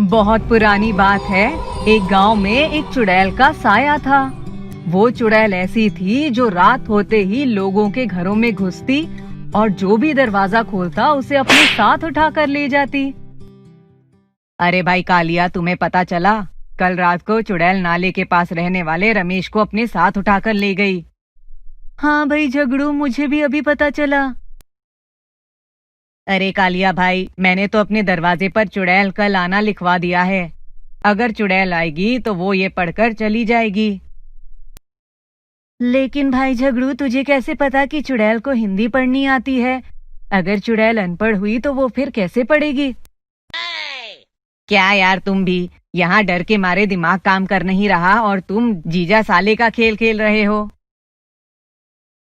बहुत पुरानी बात है। एक गांव में एक चुड़ैल का साया था। वो चुड़ैल ऐसी थी जो रात होते ही लोगों के घरों में घुसती और जो भी दरवाजा खोलता उसे अपने साथ उठा कर ले जाती। अरे भाई कालिया, तुम्हें पता चला? कल रात को चुड़ैल नाले के पास रहने वाले रमेश को अपने साथ उठाकर ले गई। हाँ भाई झगड़ू, मुझे भी अभी पता चला। अरे कालिया भाई, मैंने तो अपने दरवाजे पर चुड़ैल कल आना लिखवा दिया है। अगर चुड़ैल आएगी तो वो ये पढ़कर चली जाएगी। लेकिन भाई झगड़ू, तुझे कैसे पता कि चुड़ैल को हिंदी पढ़नी आती है? अगर चुड़ैल अनपढ़ हुई तो वो फिर कैसे पढ़ेगी? क्या यार, तुम भी यहाँ डर के मारे दिमाग काम कर नहीं रहा और तुम जीजा साले का खेल खेल रहे हो।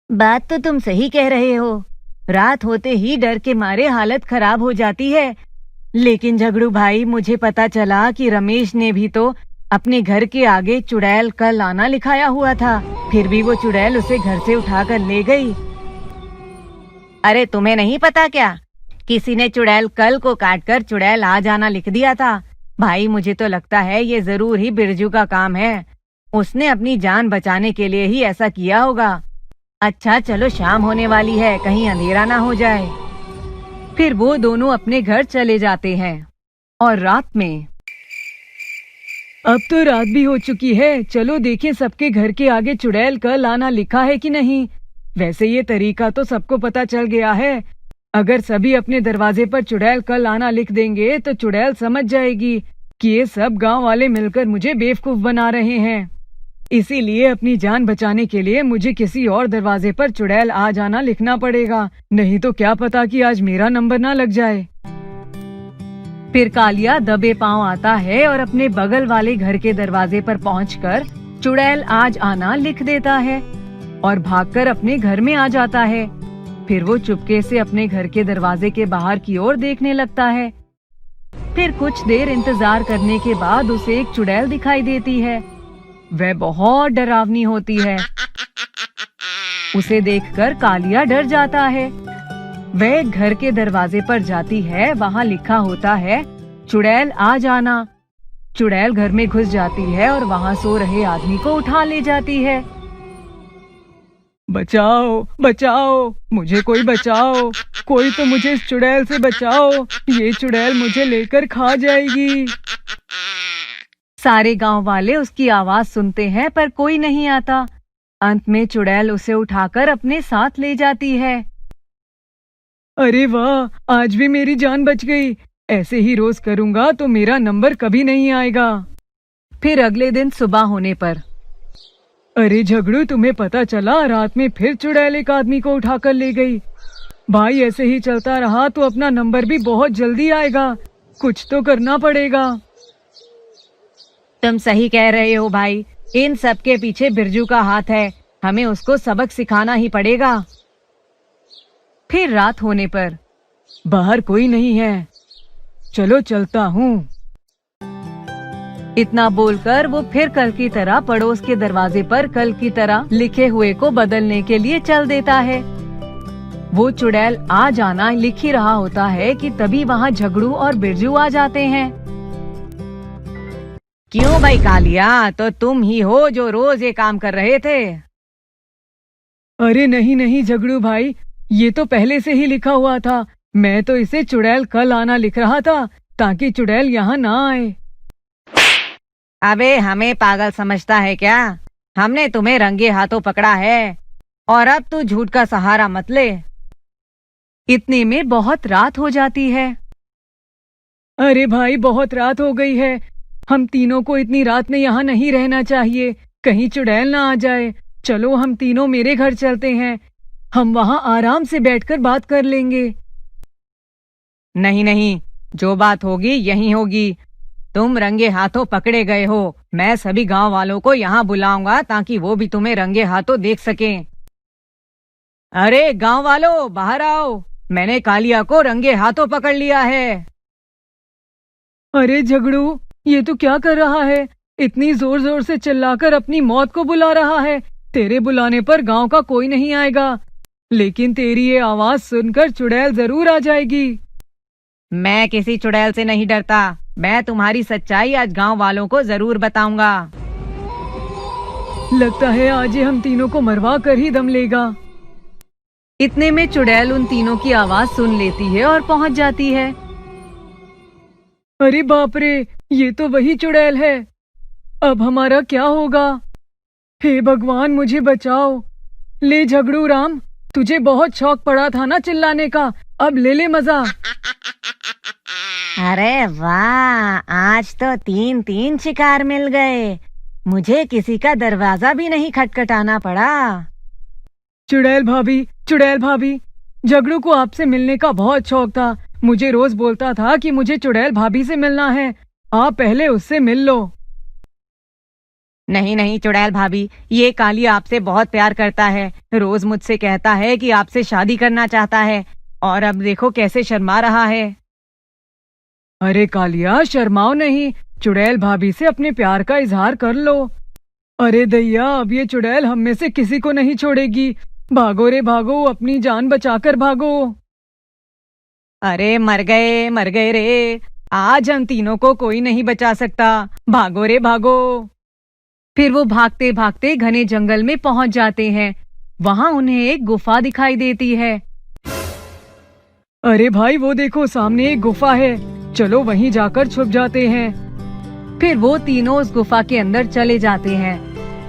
बात तो तुम सही कह रहे हो। रात होते ही डर के मारे हालत खराब हो जाती है। लेकिन झगड़ू भाई, मुझे पता चला कि रमेश ने भी तो अपने घर के आगे चुड़ैल कल आना लिखाया हुआ था, फिर भी वो चुड़ैल उसे घर से उठाकर ले गई। अरे तुम्हें नहीं पता क्या? किसी ने चुड़ैल कल को काटकर चुड़ैल आज आना लिख दिया था। भाई मुझे तो लगता है ये जरूर ही बिरजू का काम है। उसने अपनी जान बचाने के लिए ही ऐसा किया होगा। अच्छा चलो, शाम होने वाली है, कहीं अंधेरा ना हो जाए। फिर वो दोनों अपने घर चले जाते हैं। और रात में, अब तो रात भी हो चुकी है, चलो देखें सबके घर के आगे चुड़ैल कल आना लिखा है कि नहीं। वैसे ये तरीका तो सबको पता चल गया है। अगर सभी अपने दरवाजे पर चुड़ैल कल आना लिख देंगे तो चुड़ैल समझ जाएगी कि ये सब गांव वाले मिलकर मुझे बेवकूफ बना रहे हैं। इसीलिए अपनी जान बचाने के लिए मुझे किसी और दरवाजे पर चुड़ैल आ जाना लिखना पड़ेगा, नहीं तो क्या पता कि आज मेरा नंबर ना लग जाए। फिर कालिया दबे पांव आता है और अपने बगल वाले घर के दरवाजे पर पहुंचकर चुड़ैल आज आना लिख देता है और भागकर अपने घर में आ जाता है। फिर वो चुपके से अपने घर के दरवाजे के बाहर की ओर देखने लगता है। फिर कुछ देर इंतजार करने के बाद उसे एक चुड़ैल दिखाई देती है। वह बहुत डरावनी होती है। उसे देखकर कालिया डर जाता है। वह घर के दरवाजे पर जाती है, वहाँ लिखा होता है चुड़ैल आ जाना। चुड़ैल घर में घुस जाती है और वहाँ सो रहे आदमी को उठा ले जाती है। बचाओ बचाओ, मुझे कोई बचाओ, कोई तो मुझे इस चुड़ैल से बचाओ, ये चुड़ैल मुझे लेकर खा जाएगी। सारे गांव वाले उसकी आवाज सुनते हैं पर कोई नहीं आता। अंत में चुड़ैल उसे उठाकर अपने साथ ले जाती है। अरे वाह, आज भी मेरी जान बच गई। ऐसे ही रोज करूंगा तो मेरा नंबर कभी नहीं आएगा। फिर अगले दिन सुबह होने पर, अरे झगड़ू, तुम्हें पता चला? रात में फिर चुड़ैल एक आदमी को उठाकर ले गई। भाई ऐसे ही चलता रहा तो अपना नंबर भी बहुत जल्दी आएगा। कुछ तो करना पड़ेगा। तुम सही कह रहे हो भाई, इन सब के पीछे बिरजू का हाथ है। हमें उसको सबक सिखाना ही पड़ेगा। फिर रात होने पर, बाहर कोई नहीं है, चलो चलता हूँ। इतना बोलकर वो फिर कल की तरह पड़ोस के दरवाजे पर कल की तरह लिखे हुए को बदलने के लिए चल देता है। वो चुड़ैल आ जाना लिख ही रहा होता है कि तभी वहाँ झगड़ू और बिरजू आ जाते हैं। क्यों भाई कालिया, तो तुम ही हो जो रोज ये काम कर रहे थे? अरे नहीं नहीं झगड़ू भाई, ये तो पहले से ही लिखा हुआ था। मैं तो इसे चुड़ैल कल आना लिख रहा था ताकि चुड़ैल यहाँ ना आए। अबे हमें पागल समझता है क्या? हमने तुम्हें रंगे हाथों पकड़ा है और अब तू झूठ का सहारा मत ले। इतने में बहुत रात हो जाती है। अरे भाई, बहुत रात हो गई है। हम तीनों को इतनी रात में यहाँ नहीं रहना चाहिए, कहीं चुड़ैल ना आ जाए। चलो हम तीनों मेरे घर चलते हैं, हम वहाँ आराम से बैठकर बात कर लेंगे। नहीं नहीं, जो बात होगी यही होगी। तुम रंगे हाथों पकड़े गए हो। मैं सभी गांव वालों को यहाँ बुलाऊंगा ताकि वो भी तुम्हें रंगे हाथों देख सकें। अरे गांव वालों, बाहर आओ, मैंने कालिया को रंगे हाथों पकड़ लिया है। अरे झगड़ू, ये तो क्या कर रहा है? इतनी जोर जोर से चिल्लाकर अपनी मौत को बुला रहा है। तेरे बुलाने पर गांव का कोई नहीं आएगा, लेकिन तेरी ये आवाज सुनकर चुड़ैल जरूर आ जाएगी। मैं किसी चुड़ैल से नहीं डरता। मैं तुम्हारी सच्चाई आज गांव वालों को जरूर बताऊंगा। लगता है आज ये हम तीनों को मरवा कर ही दम लेगा। इतने में चुड़ैल उन तीनों की आवाज सुन लेती है और पहुंच जाती है। अरे बाप रे, ये तो वही चुड़ैल है। अब हमारा क्या होगा? हे भगवान, मुझे बचाओ। ले झगड़ू राम, तुझे बहुत शौक पड़ा था ना चिल्लाने का, अब ले ले मजा। अरे वाह, आज तो 3-3 शिकार मिल गए। मुझे किसी का दरवाजा भी नहीं खटखटाना पड़ा। चुड़ैल भाभी, झगड़ू को आपसे मिलने का बहुत शौक था। मुझे रोज बोलता था कि मुझे चुड़ैल भाभी से मिलना है, आप पहले उससे मिल लो। नहीं नहीं चुड़ैल भाभी, ये काली आपसे बहुत प्यार करता है। रोज मुझसे कहता है कि आपसे शादी करना चाहता है, और अब देखो कैसे शर्मा रहा है। अरे कालिया, शर्माओ नहीं, चुड़ैल भाभी से अपने प्यार का इजहार कर लो। अरे दैया, अब ये चुड़ैल हम में से किसी को नहीं छोड़ेगी। भागो रे भागो, अपनी जान बचाकर भागो। अरे मर गए रे, आज हम तीनों को कोई नहीं बचा सकता। भागो रे भागो। फिर वो भागते भागते घने जंगल में पहुंच जाते हैं। वहां उन्हें एक गुफा दिखाई देती है। अरे भाई, वो देखो सामने एक गुफा है, चलो वहीं जाकर छुप जाते हैं। फिर वो तीनों उस गुफा के अंदर चले जाते हैं।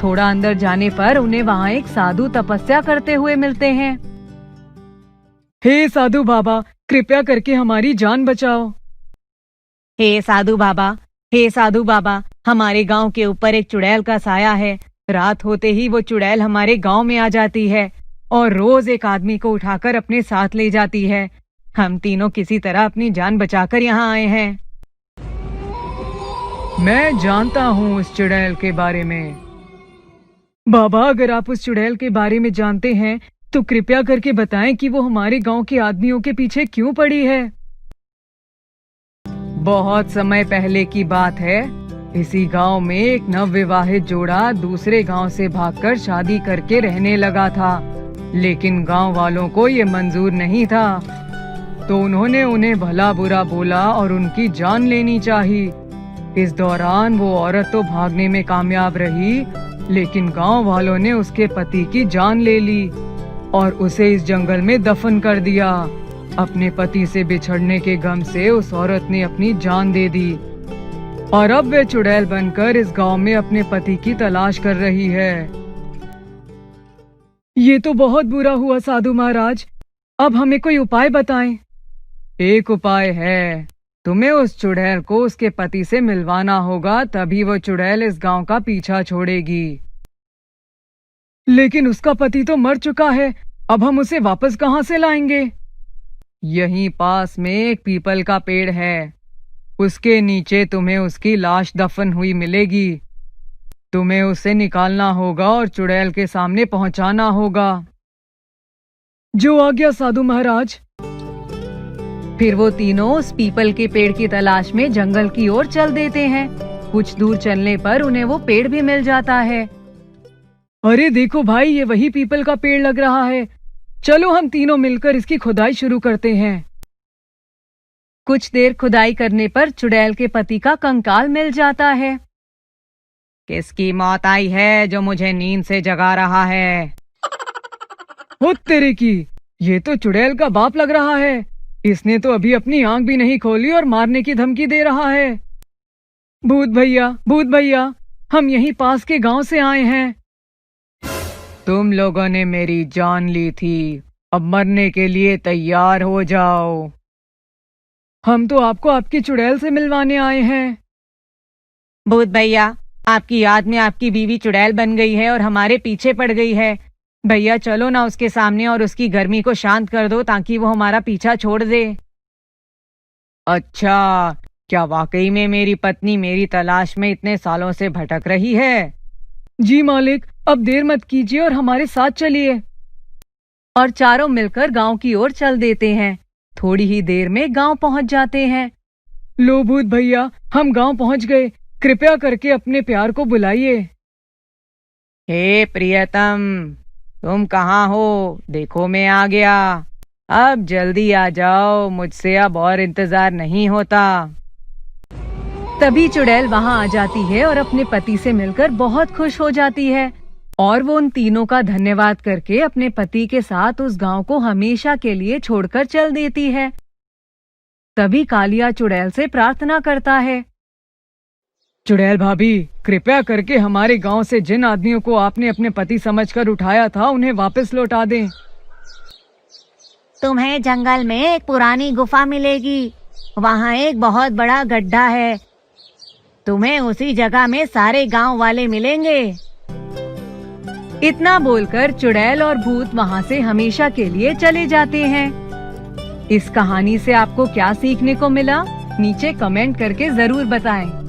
थोड़ा अंदर जाने पर उन्हें वहाँ एक साधु तपस्या करते हुए मिलते हैं। हे साधु बाबा, कृपया करके हमारी जान बचाओ। हे साधु बाबा, हमारे गांव के ऊपर एक चुड़ैल का साया है। रात होते ही वो चुड़ैल हमारे गांव में आ जाती है और रोज एक आदमी को उठाकर अपने साथ ले जाती है। हम तीनों किसी तरह अपनी जान बचाकर यहाँ आए हैं। मैं जानता हूँ उस चुड़ैल के बारे में। बाबा, अगर आप उस चुड़ैल के बारे में जानते हैं तो कृपया करके बताएं कि वो हमारे गांव के आदमियों के पीछे क्यों पड़ी है। बहुत समय पहले की बात है। इसी गांव में एक नवविवाहित जोड़ा दूसरे गांव से भागकर शादी करके रहने लगा था, लेकिन गांव वालों को ये मंजूर नहीं था, तो उन्होंने उन्हें भला बुरा बोला और उनकी जान लेनी चाहिए। इस दौरान वो औरत तो भागने में कामयाब रही, लेकिन गांव वालों ने उसके पति की जान ले ली और उसे इस जंगल में दफन कर दिया। अपने पति से बिछड़ने के गम से उस औरत ने अपनी जान दे दी और अब वे चुड़ैल बनकर इस गांव में अपने पति की तलाश कर रही है। ये तो बहुत बुरा हुआ साधु महाराज, अब हमें कोई उपाय बताएं। एक उपाय है, तुम्हें उस चुड़ैल को उसके पति से मिलवाना होगा, तभी वो चुड़ैल इस गांव का पीछा छोड़ेगी। लेकिन उसका पति तो मर चुका है, अब हम उसे वापस कहां से लाएंगे? यहीं पास में एक पीपल का पेड़ है, उसके नीचे तुम्हें उसकी लाश दफन हुई मिलेगी। तुम्हें उसे निकालना होगा और चुड़ैल के सामने पहुंचाना होगा। जो आ गया साधु महाराज। फिर वो तीनों उस पीपल के पेड़ की तलाश में जंगल की ओर चल देते हैं। कुछ दूर चलने पर उन्हें वो पेड़ भी मिल जाता है। अरे देखो भाई, ये वही पीपल का पेड़ लग रहा है। चलो हम तीनों मिलकर इसकी खुदाई शुरू करते हैं। कुछ देर खुदाई करने पर चुड़ैल के पति का कंकाल मिल जाता है। किसकी मौत आई है जो मुझे नींद से जगा रहा है? हो तेरे की, ये तो चुड़ैल का बाप लग रहा है। इसने तो अभी अपनी आंख भी नहीं खोली और मारने की धमकी दे रहा है। भूत भैया, हम यहीं पास के गांव से आए हैं। तुम लोगों ने मेरी जान ली थी, अब मरने के लिए तैयार हो जाओ। हम तो आपको आपकी चुड़ैल से मिलवाने आए हैं। भूत भैया, आपकी याद में आपकी बीवी चुड़ैल बन गई है और हमारे पीछे पड़ गई है। भैया चलो ना उसके सामने और उसकी गर्मी को शांत कर दो ताकि वो हमारा पीछा छोड़ दे। अच्छा, क्या वाकई में मेरी पत्नी मेरी तलाश में इतने सालों से भटक रही है? जी मालिक, अब देर मत कीजिए और हमारे साथ चलिए। और चारों मिलकर गांव की ओर चल देते हैं। थोड़ी ही देर में गांव पहुंच जाते हैं। लो भूत भैया, हम गांव पहुंच गए, कृपया करके अपने प्यार को बुलाइए। हे प्रियतम, तुम कहाँ हो? देखो मैं आ गया। अब जल्दी आ जाओ, मुझसे अब और इंतजार नहीं होता। तभी चुड़ैल वहाँ आ जाती है और अपने पति से मिलकर बहुत खुश हो जाती है और वो उन तीनों का धन्यवाद करके अपने पति के साथ उस गांव को हमेशा के लिए छोड़कर चल देती है। तभी कालिया चुड़ैल से प्रार्थना करता है, चुड़ैल भाभी, कृपया करके हमारे गांव से जिन आदमियों को आपने अपने पति समझकर उठाया था उन्हें वापस लौटा दें। तुम्हें जंगल में एक पुरानी गुफा मिलेगी, वहाँ एक बहुत बड़ा गड्ढा है। तुम्हें उसी जगह में सारे गांव वाले मिलेंगे। इतना बोलकर चुड़ैल और भूत वहाँ से हमेशा के लिए चले जाते हैं। इस कहानी से आपको क्या सीखने को मिला? नीचे कमेंट करके जरूर बताएं।